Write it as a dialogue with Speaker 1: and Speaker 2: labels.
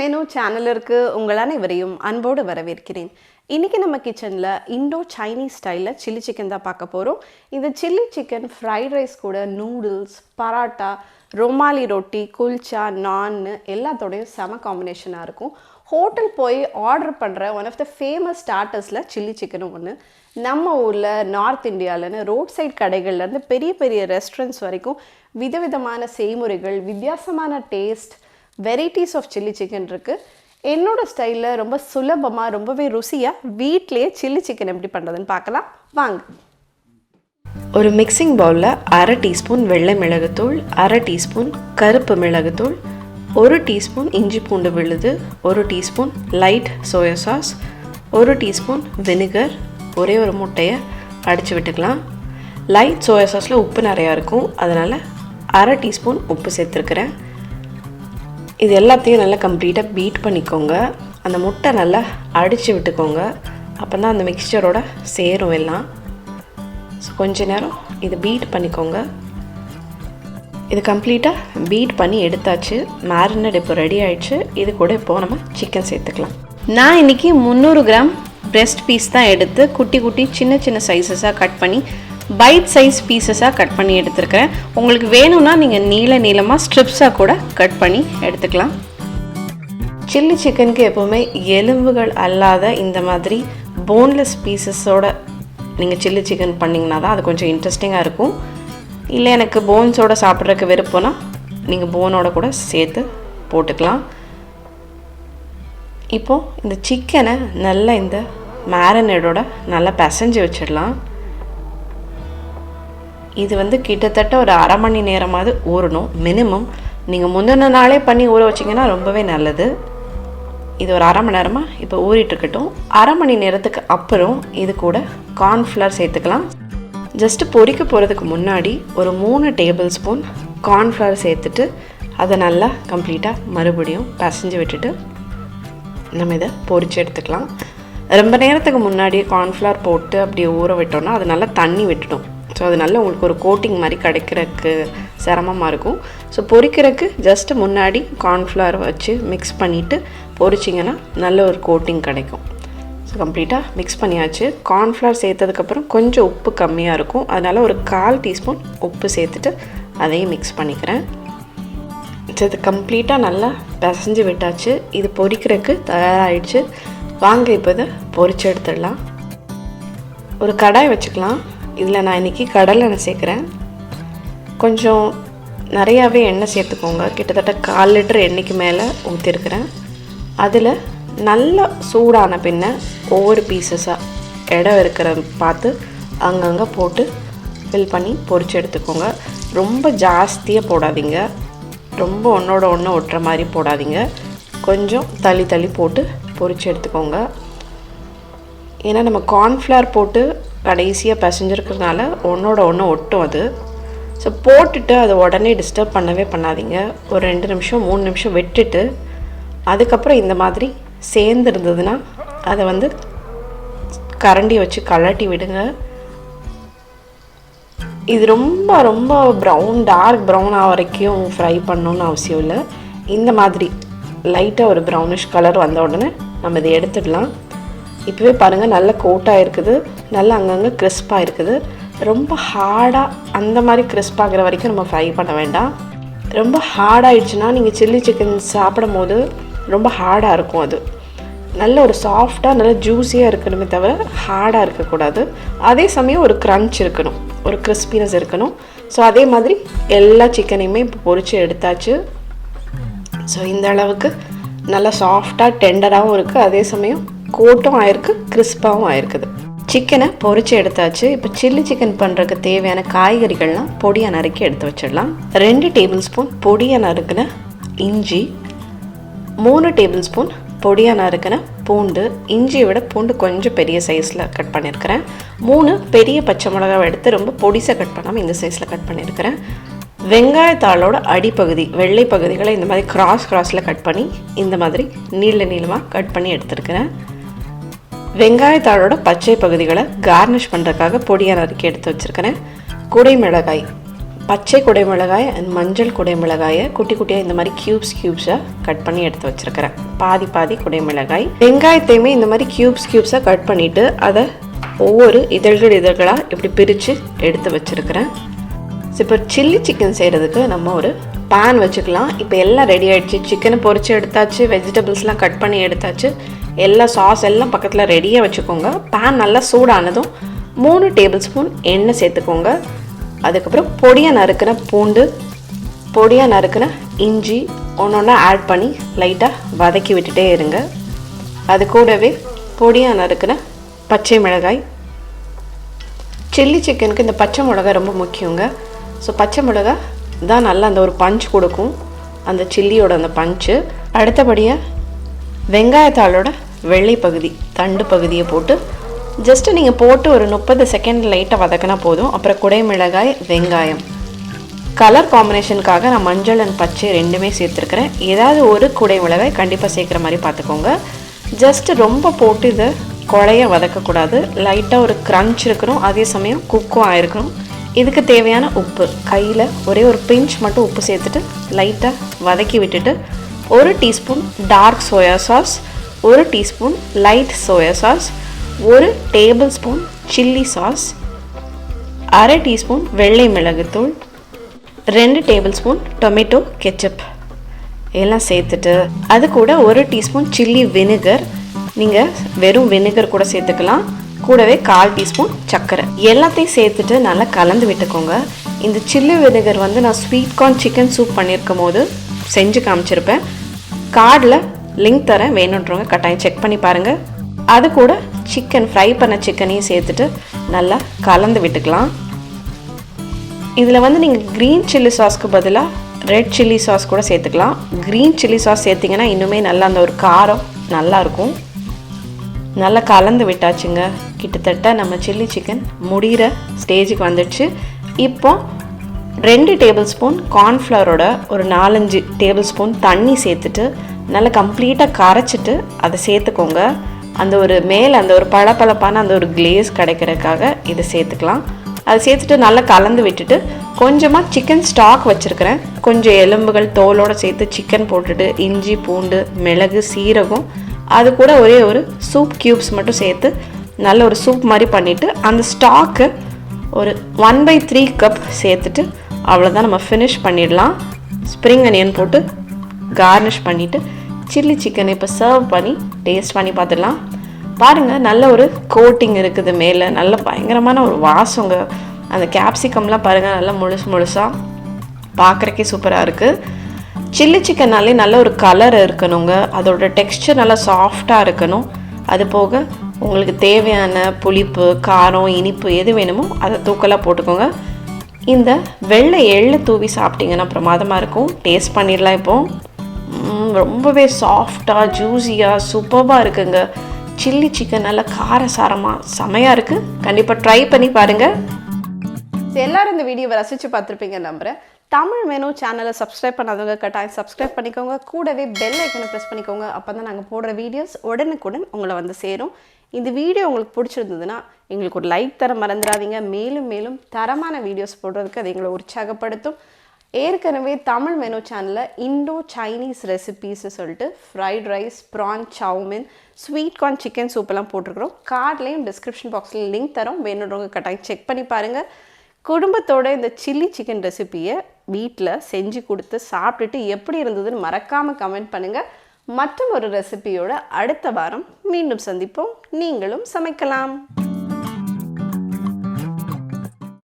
Speaker 1: Menu சேனலிற்கு உங்கள் அனைவரையும் அன்போடு வரவேற்கிறேன். இன்றைக்கி நம்ம கிச்சனில் இண்டோ சைனீஸ் ஸ்டைலில் சில்லி சிக்கன் தான் பார்க்க போகிறோம். இந்த சில்லி சிக்கன் ஃப்ரைட் ரைஸ் கூட நூடுல்ஸ், பராட்டா, ரொமாலி ரொட்டி, குல்ச்சா, நான்னு எல்லாத்தோடையும் செம காம்பினேஷனாக இருக்கும். ஹோட்டல் போய் ஆர்டர் பண்ணுற ஒன் ஆஃப் த ஃபேமஸ் ஸ்டார்டர்ஸில் சில்லி சிக்கனும் ஒன்று. நம்ம ஊரில் நார்த் இந்தியாவில்னு ரோட் சைட் கடைகள்லேருந்து பெரிய பெரிய ரெஸ்டாரண்ட்ஸ் வரைக்கும் விதவிதமான செய்முறைகள், வித்தியாசமான taste, varieties of chilli chicken இருக்குது. என்னோடய ஸ்டைலில் ரொம்ப சுலபமாக, ரொம்பவே ருசியாக வீட்டிலேயே சில்லி சிக்கன் எப்படி பண்ணுறதுன்னு பார்க்கலாம் வாங்க.
Speaker 2: ஒரு மிக்சிங் பவுலில் 1/2 டீஸ்பூன் வெள்ளை மிளகுத்தூள், 1/2 டீஸ்பூன் கருப்பு மிளகுத்தூள், 1 டீஸ்பூன் இஞ்சி பூண்டு விழுது, 1 teaspoon light soya sauce, 1 teaspoon vinegar, ஒரே ஒரு முட்டையை அடித்து விட்டுக்கலாம். லைட் சோயா சாஸில் உப்பு நிறையா இருக்கும், அதனால் 1/2 டீஸ்பூன் உப்பு சேர்த்துருக்குறேன். இது எல்லாத்தையும் நல்லா கம்ப்ளீட்டாக பீட் பண்ணிக்கோங்க. அந்த முட்டை நல்லா அடித்து விட்டுக்கோங்க, அப்போ தான் அந்த மிக்சரோட சேரும் எல்லாம். ஸோ கொஞ்ச நேரம் இது பீட் பண்ணிக்கோங்க. இது கம்ப்ளீட்டாக பீட் பண்ணி எடுத்தாச்சு. மேரினேட் இப்போ ரெடி ஆகிடுச்சு. இது கூட இப்போது நம்ம சிக்கன் சேர்த்துக்கலாம்.
Speaker 1: நான் இன்றைக்கி 300 கிராம் பிரெஸ்ட் பீஸ் தான் எடுத்து குட்டி குட்டி சின்ன சின்ன சைஸஸாக கட் பண்ணி பைட் சைஸ் பீசஸாக கட் பண்ணி எடுத்துருக்கிறேன். உங்களுக்கு வேணும்னா நீங்கள் நீளமாக ஸ்ட்ரிப்ஸாக கூட கட் பண்ணி எடுத்துக்கலாம். சில்லி சிக்கனுக்கு எப்போவுமே எலும்புகள் அல்லாத இந்த மாதிரி போன்லெஸ் பீசஸோட நீங்கள் சில்லி சிக்கன் பண்ணிங்கன்னா தான் அது கொஞ்சம் இன்ட்ரெஸ்டிங்காக இருக்கும். இல்லை எனக்கு போன்ஸோடு சாப்பிட்றதுக்கு விருப்பம்னா நீங்கள் போனோட கூட சேர்த்து போட்டுக்கலாம். இப்போது இந்த சிக்கனை நல்லா இந்த மேரினேடோட நல்லா பிசைஞ்சு வச்சிடலாம். இது கிட்டத்தட்ட ஒரு 1/2 மணி நேரமாவது ஊறணும் மினிமம். நீங்கள் முந்தின நாளே பண்ணி ஊற வச்சிங்கன்னா ரொம்பவே நல்லது. இது ஒரு 1/2 மணி நேரமாக இப்போ ஊறிட்டுருக்கட்டும். 1/2 மணி நேரத்துக்கு அப்புறம் இது கூட கார்ன்ஃப்ளவர் சேர்த்துக்கலாம். ஜஸ்ட்டு பொரிக்க போகிறதுக்கு முன்னாடி ஒரு 3 டேபிள் ஸ்பூன் கார்ன்ஃப்ளவர் சேர்த்துட்டு அதை நல்லா கம்ப்ளீட்டாக மறுபடியும் பிசைஞ்சு விட்டுட்டு நம்ம இதை பொரித்து எடுத்துக்கலாம். ரொம்ப நேரத்துக்கு முன்னாடி கார்ன்ஃப்ளவர் போட்டு அப்படி ஊற விட்டோம்னா அது நல்லா தண்ணி விட்டுடும். ஸோ அதனால உங்களுக்கு ஒரு கோட்டிங் மாதிரி கிடைக்கிறதுக்கு சிரமமாக இருக்கும். ஸோ பொரிக்கிறதுக்கு ஜஸ்ட்டு முன்னாடி கார்ன்ஃப்ளவர் வச்சு மிக்ஸ் பண்ணிவிட்டு பொரிச்சிங்கன்னா நல்ல ஒரு கோட்டிங் கிடைக்கும். ஸோ கம்ப்ளீட்டாக மிக்ஸ் பண்ணியாச்சு. கார்ன்ஃப்ளவர் சேர்த்ததுக்கப்புறம் கொஞ்சம் உப்பு கம்மியாக இருக்கும், அதனால் ஒரு 1/4 டீஸ்பூன் உப்பு சேர்த்துட்டு அதையும் மிக்ஸ் பண்ணிக்கிறேன். ஸோ இது கம்ப்ளீட்டாக நல்லா பிசைஞ்சு விட்டாச்சு. இது பொரிக்கிறதுக்கு தயாராகிடுச்சு. வாங்க இப்போ இதை பொரிச்சு எடுத்துடலாம். ஒரு கடாய் வச்சுக்கலாம். இதில் நான் இன்றைக்கி கடலை எண்ணெய் சேர்க்குறேன். கொஞ்சம் நிறையாவே எண்ணெய் சேர்த்துக்கோங்க. கிட்டத்தட்ட 1/4 லிட்டர் எண்ணெய்க்கு மேலே ஊற்றிருக்கிறேன். அதில் நல்லா சூடான பின்ன ஒவ்வொரு பீசஸாக இடம் இருக்கிற பார்த்து அங்கங்கே போட்டு ஃபில் பண்ணி பொரிச்சு எடுத்துக்கோங்க. ரொம்ப ஜாஸ்தியாக போடாதீங்க, ரொம்ப ஒன்றோட ஒன்று ஒட்டுற மாதிரி போடாதீங்க. கொஞ்சம் தள்ளி தள்ளி போட்டு பொரிச்சு எடுத்துக்கோங்க. ஏன்னா நம்ம கார்ன்ஃப்ளவர் போட்டு கடைசியாக பிசைஞ்சிருக்கிறதுனால ஒன்றோட ஒன்று ஒட்டும் அது. ஸோ போட்டுட்டு அதை உடனே டிஸ்டர்ப் பண்ணவே பண்ணாதீங்க. ஒரு 2 நிமிஷம் 3 நிமிஷம் விட்டுட்டு அதுக்கப்புறம் இந்த மாதிரி சேர்ந்து இருந்ததுன்னா அதை கரண்டி வச்சு கலட்டி விடுங்க. இது ரொம்ப ரொம்ப டார்க் ப்ரௌன் ஆக வரைக்கும் ஃப்ரை பண்ணணுன்னு அவசியம் இல்லை. இந்த மாதிரி லைட்டாக ஒரு ப்ரௌனிஷ் கலர் வந்த உடனே நம்ம இதை எடுத்துடலாம். இப்போவே பாருங்கள் நல்ல கோட்டாக இருக்குது, நல்லா அங்கங்கே கிறிஸ்பாக இருக்குது. ரொம்ப ஹார்டாக அந்த மாதிரி கிறிஸ்பாகிற வரைக்கும் நம்ம ஃப்ரை பண்ண வேண்டாம். ரொம்ப ஹார்டாகிடுச்சுன்னா நீங்கள் சில்லி சிக்கன் சாப்பிடும் போது ரொம்ப ஹார்டாக இருக்கும். அது நல்ல ஒரு சாஃப்டாக நல்ல ஜூஸியாக இருக்கணுமே தவிர ஹார்டாக இருக்கக்கூடாது. அதே சமயம் ஒரு க்ரன்ச் இருக்கணும், ஒரு கிறிஸ்பினஸ் இருக்கணும். ஸோ அதே மாதிரி எல்லா சிக்கனையுமே இப்போ பொரித்து எடுத்தாச்சு. ஸோ இந்த அளவுக்கு நல்லா சாஃப்டாக டெண்டராகவும் இருக்குது, அதே சமயம் கோட்டும் ஆயிருக்கு, கிறிஸ்பாகவும் ஆயிருக்குது. சிக்கனை பொரித்து எடுத்தாச்சு. இப்போ சில்லி சிக்கன் பண்ணுறதுக்கு தேவையான காய்கறிகள்லாம் பொடியாக நறுக்கி எடுத்து வச்சிடலாம். 2 டேபிள் ஸ்பூன் பொடியாக நறுக்கின இஞ்சி, 3 டேபிள் ஸ்பூன் பொடியாக நறுக்கின பூண்டு. இஞ்சியை விட பூண்டு கொஞ்சம் பெரிய சைஸில் கட் பண்ணியிருக்கிறேன். 3 பெரிய பச்சை மிளகாவை எடுத்து ரொம்ப பொடிசாக கட் பண்ணாமல் இந்த சைஸில் கட் பண்ணியிருக்கிறேன். வெங்காயத்தாளோட அடிப்பகுதி வெள்ளை பகுதிகளை இந்த மாதிரி கிராஸில் கட் பண்ணி இந்த மாதிரி நீளமாக கட் பண்ணி எடுத்துருக்கிறேன். வெங்காயத்தாளோட பச்சை பகுதிகளை கார்னிஷ் பண்ணுறதுக்காக பொடியாக நறுக்கி எடுத்து வச்சுருக்கிறேன். குடை மிளகாய்
Speaker 2: பச்சை குடைமிளகாய் அண்ட் மஞ்சள் குடைமிளகாயை குட்டி குட்டியாக இந்த மாதிரி க்யூப்ஸாக கட் பண்ணி எடுத்து வச்சுருக்கிறேன். பாதி குடைமிளகாய். வெங்காயத்தையுமே இந்த மாதிரி க்யூப்ஸாக கட் பண்ணிவிட்டு அதை ஒவ்வொரு இதழ்களாக இப்படி பிரித்து எடுத்து வச்சுருக்கிறேன். ஸோ இப்போ சில்லி சிக்கன் செய்கிறதுக்கு நம்ம ஒரு பேன் வச்சுக்கலாம். இப்போ எல்லாம் ரெடி ஆகிடுச்சு. சிக்கனை பொரித்து எடுத்தாச்சு, வெஜிடபிள்ஸ்லாம் கட் பண்ணி எடுத்தாச்சு, எல்லா சாஸ் எல்லாம் பக்கத்தில் ரெடியாக வச்சுக்கோங்க. பேன் நல்லா சூடானதும் 3 டேபிள் ஸ்பூன் எண்ணெய் சேர்த்துக்கோங்க. அதுக்கப்புறம் பொடியாக நறுக்கின பூண்டு, பொடியாக நறுக்கின இஞ்சி ஒன்றா ஆட் பண்ணி லைட்டாக வதக்கி விட்டுட்டே இருங்க. அது கூடவே பொடியாக நறுக்கின பச்சை மிளகாய். சில்லி சிக்கனுக்கு இந்த பச்சை மிளகாய் ரொம்ப முக்கியங்க. ஸோ பச்சை மிளகாய் தான் நல்லா அந்த ஒரு பஞ்ச் கொடுக்கும், அந்த சில்லியோட அந்த பஞ்சு. அடுத்தபடியாக வெங்காயத்தாளோட வெள்ளை பகுதி, தண்டு பகுதியை போட்டு ஜஸ்ட்டு நீங்கள் போட்டு ஒரு 30 செகண்ட் லைட்டாக வதக்கினா போதும். அப்புறம் குடைமிளகாய், வெங்காயம். கலர் காம்பினேஷனுக்காக நான் மஞ்சள் அண்ட் பச்சை ரெண்டுமே சேர்த்துருக்கிறேன். ஏதாவது ஒரு குடைமிளகாய் கண்டிப்பாக சேர்க்குற மாதிரி பார்த்துக்கோங்க. ஜஸ்ட்டு ரொம்ப போட்டு இதை குழைய வதக்கக்கூடாது. லைட்டாக ஒரு க்ரன்ச் இருக்கணும், அதே சமயம் குக்கும் ஆகிருக்கணும். இதுக்கு தேவையான உப்பு கையில் ஒரே ஒரு பிஞ்ச் மட்டும் உப்பு சேர்த்துட்டு லைட்டாக வதக்கி விட்டுட்டு 1 teaspoon dark soya sauce, 1 teaspoon light soya sauce, 1 tablespoon chilli sauce, அரை டீஸ்பூன் வெள்ளை மிளகுத்தூள், 2 டேபிள் ஸ்பூன் டொமேட்டோ கெச்சப் எல்லாம் சேர்த்துட்டு அது கூட 1 டீஸ்பூன் சில்லி வினிகர், நீங்கள் வெறும் வினிகர் கூட சேர்த்துக்கலாம். கூடவே 1/4 டீஸ்பூன் சர்க்கரை எல்லாத்தையும் சேர்த்துட்டு நல்லா கலந்து விட்டுக்கோங்க. இந்த சில்லி வினிகர் வந்து நான் ஸ்வீட் கார்ன் சிக்கன் சூப் பண்ணியிருக்கும் போது செஞ்சு காமிச்சிருப்பேன். கார்டில் லிங்க் தரேன், வேணுன்றவங்க கட்டாயம் செக் பண்ணி பாருங்கள். அது கூட சிக்கன் ஃப்ரை பண்ண சிக்கனையும் சேர்த்துட்டு நல்லா கலந்து விட்டுக்கலாம். இதில் வந்து நீங்கள் க்ரீன் சில்லி சாஸ்க்கு பதிலாக ரெட் சில்லி சாஸ் கூட சேர்த்துக்கலாம். க்ரீன் சில்லி சாஸ் சேர்த்திங்கன்னா இன்னுமே நல்லா அந்த ஒரு காரம் நல்லாயிருக்கும். நல்லா கலந்து விட்டாச்சுங்க. கிட்டத்தட்ட நம்ம சில்லி சிக்கன் முடிகிற ஸ்டேஜுக்கு வந்துடுச்சு. இப்போ 2 டேபிள் ஸ்பூன் கார்ன்ஃப்ளவரோட ஒரு 4-5 டேபிள் ஸ்பூன் தண்ணி சேர்த்துட்டு நல்லா கம்ப்ளீட்டாக கரைச்சிட்டு அதை சேர்த்துக்கோங்க. அந்த ஒரு மேலே அந்த ஒரு பளபளப்பான அந்த ஒரு கிளேஸ் கிடைக்கிறதுக்காக இதை சேர்த்துக்கலாம். அதை சேர்த்துட்டு நல்லா கலந்து விட்டுட்டு கொஞ்சமாக சிக்கன் ஸ்டாக் வச்சுருக்கிறேன். கொஞ்சம் எலும்புகள் தோலோடு சேர்த்து சிக்கன் போட்டுட்டு இஞ்சி, பூண்டு, மிளகு, சீரகம், அது கூட ஒரே ஒரு சூப் க்யூப்ஸ் மட்டும் சேர்த்து நல்ல ஒரு சூப் மாதிரி பண்ணிவிட்டு அந்த ஸ்டாக்கு ஒரு 1/3 கப் சேர்த்துட்டு அவ்வளோதான், நம்ம ஃபினிஷ் பண்ணிடலாம். ஸ்ப்ரிங் அனியன் போட்டு கார்னிஷ் பண்ணிவிட்டு சில்லி சிக்கனை இப்போ சர்வ் பண்ணி டேஸ்ட் பண்ணி பார்த்துடலாம். பாருங்கள், நல்ல ஒரு கோட்டிங் இருக்குது மேலே, நல்ல பயங்கரமான ஒரு வாசங்க. அந்த கேப்சிகம்லாம் பாருங்கள், நல்லா முழுசாக பார்க்குறக்கே சூப்பராக இருக்குது. சில்லி சிக்கன்னாலே நல்ல ஒரு கலர் இருக்கணுங்க, அதோட டெக்ஸ்சர் நல்லா சாஃப்டாக இருக்கணும். அது போக உங்களுக்கு தேவையான புளிப்பு, காரம், இனிப்பு எது வேணுமோ அதை தூக்கலாக போட்டுக்கோங்க. இந்த வெள்ளை எள்ளு தூவி சாப்பிட்டிங்கன்னா பிரமாதமாக இருக்கும். டேஸ்ட் பண்ணிடலாம். இப்போது ரொம்பவே சாஃப்டாக ஜூஸியாக சூப்பராக இருக்குங்க. சில்லி சிக்கன் நல்லா காரசாரமாக செமையாக இருக்குது. கண்டிப்பாக ட்ரை பண்ணி பாருங்கள்.
Speaker 1: எல்லாரும் இந்த வீடியோவை ரசித்து பார்த்துருப்பீங்க நம்புகிறேன். தமிழ் மெனு சேனலை சப்ஸ்கிரைப் பண்ணாதவங்க கட்டாயம் சப்ஸ்கிரைப் பண்ணிக்கோங்க. கூடவே பெல் ஐக்கனை ப்ரெஸ் பண்ணிக்கோங்க. அப்போ தான் நாங்கள் போடுற வீடியோஸ் உடனுக்குடன் உங்களை வந்து சேரும். இந்த வீடியோ உங்களுக்கு பிடிச்சிருந்ததுன்னா எங்களுக்கு ஒரு லைக் தர மறந்துடாதீங்க. மேலும் மேலும் தரமான வீடியோஸ் போடுறதுக்கு அது எங்களை உற்சாகப்படுத்தும். ஏற்கனவே தமிழ் மெனு சேனலில் இண்டோ-சைனீஸ் ரெசிபீஸ்னு சொல்லிட்டு fried rice, prawn chow mein, sweet corn chicken சூப்பெல்லாம் போட்டிருக்கிறோம். கார்ட்லேயும் டிஸ்கிரிப்ஷன் பாக்ஸ்லேயும் லிங்க் தரோம், வேணுன்றவங்க கட்டாயம் செக் பண்ணி பாருங்கள். குடும்பத்தோட இந்த சில்லி சிக்கன் ரெசிபியை வீட்டில் செஞ்சு கொடுத்து சாப்பிட்டுட்டு எப்படி இருந்ததுன்னு மறக்காமல் கமெண்ட் பண்ணுங்கள். மற்றும் ஒரு ரெசிபியோட அடுத்த வாரம் மீண்டும் சந்திப்போம். நீங்களும் சமைக்கலாம்.